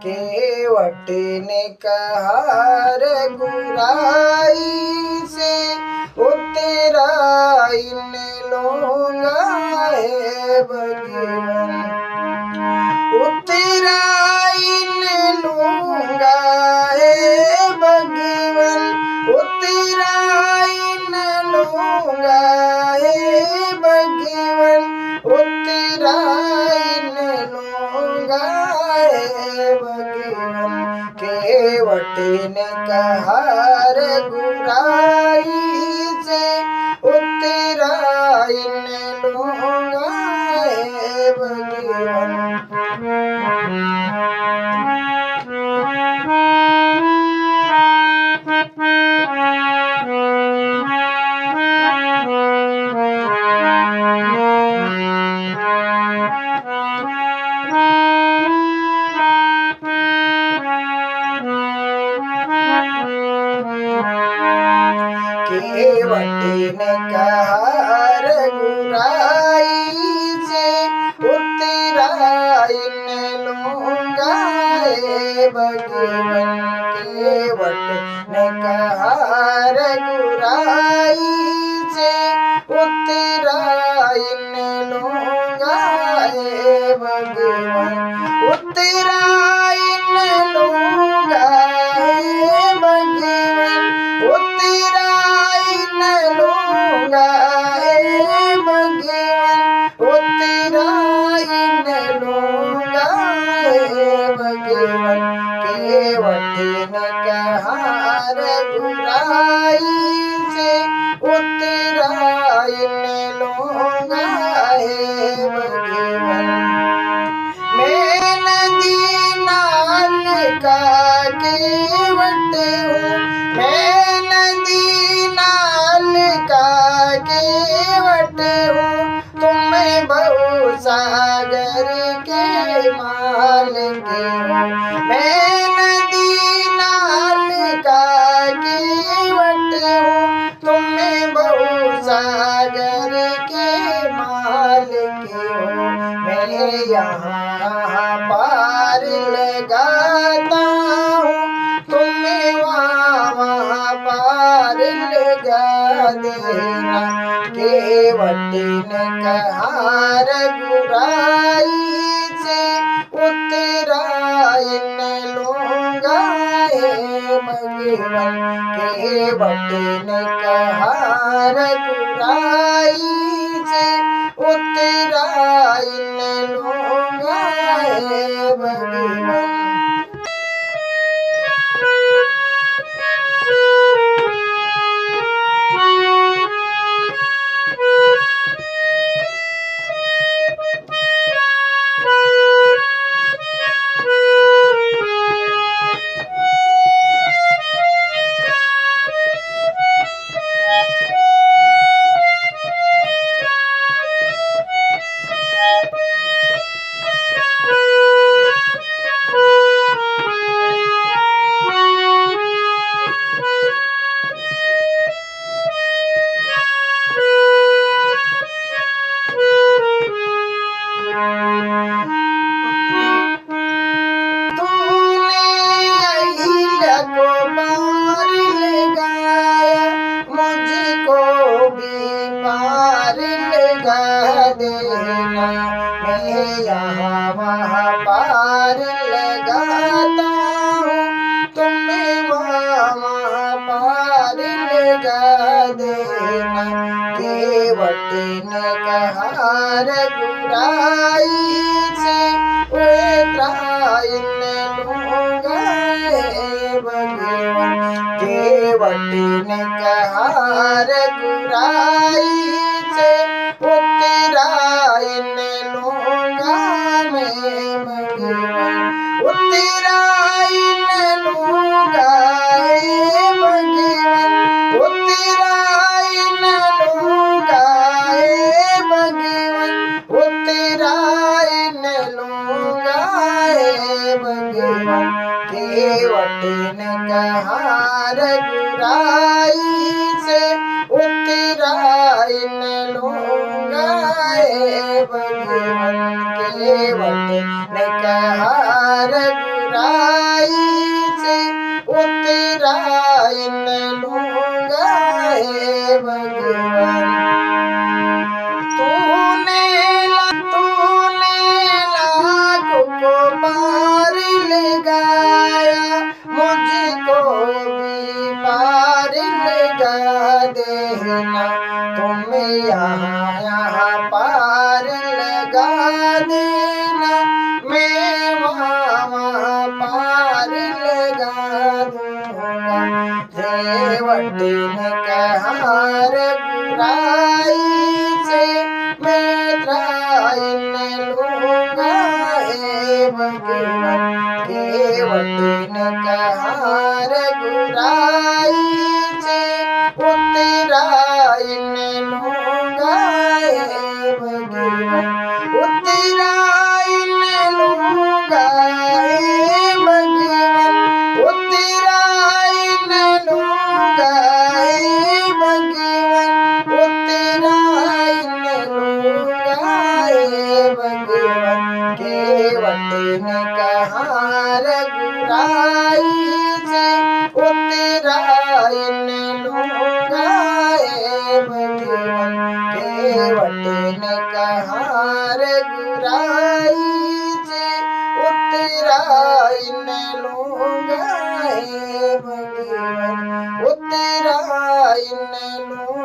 केवट ने कहा रघुराई से उतरा इन लूंगा है भगवान, उतरा इन लूंगा है भगवान, उतरा इन लूंगा है भगवान, उतरा इन लूंगा है भगवान। केवट ने कहा रघुराई से उतरा इन लूंगा है भगवान। केवट ने कहा रघुराई से उतरा इन लूंगा है भगवान। केवट ने कहा रघुराई से उतरा इन लूंगा है भगवान, उतरा इन लूंगा है भगवान, उतरा इन लूंगा है भगवान, उतरा इन लूंगा है भगवान। केवट ने कहा रघुराई से उतरा इन लूंगा है भगवान। मैं नदी नाल का केवट हूँ, मैं नदी नाल का केवट हूँ, तुम्हें बहु सागर के मालिक हूँ। मैं नदी नाल का केवट हूँ, तुम्हें बहु सागर के मालिक हूँ। मैं यहाँ पार लगाता हूँ, तुम्हें वहाँ पार लगा देना। केवट ने कहा रघुराई से उतरा इन लूंगा है भगवान। केवट ने कहा रघुराई से उतरा इन लूंगा है भगवान। देना मैं यहाँ वहाँ पार लगाता हूँ, तुम्हें वहाँ पार लगा देना। केवट ने कहा रघुराई से उतरा इन लूंगा है भगवान। केवट ने कहा रघुराई से उतरा इन लूंगा मैं भगवान। उतरा इन लूंगा है भगवान, उतरा इन लूंगा है भगवान, उतरा इन लूंगा है भगवान। केवट ने कहा रघुराई से उतरा इन लूंगा है भगवान। केवट ने कहा रघुराई बुराई से उतराइन लूंगा हे भगवान। तूने लाख को पार लगाया, मुझको भी पार लगा देना। तुम यहाँ पार लगा देना, मैं वहाँ पार लगा दूंगा। रेवट ने कहार बुराई से मैं त्राइन लूंगा हे भगवान। रेवट ने कहार बुराई से उतराइन लूंगा हे भगवान। उतराइन लूंगा हे भगवान। उतराइन लूंगा हे भगवान। उतराइन लूंगा हे भगवान। रेवट ने कहार बुराई से उतराइन लूंगा हे भगवान। रेवट ने कहार बुराई से उतराइन लूंगा हे भगवान। उतराइन लूंगा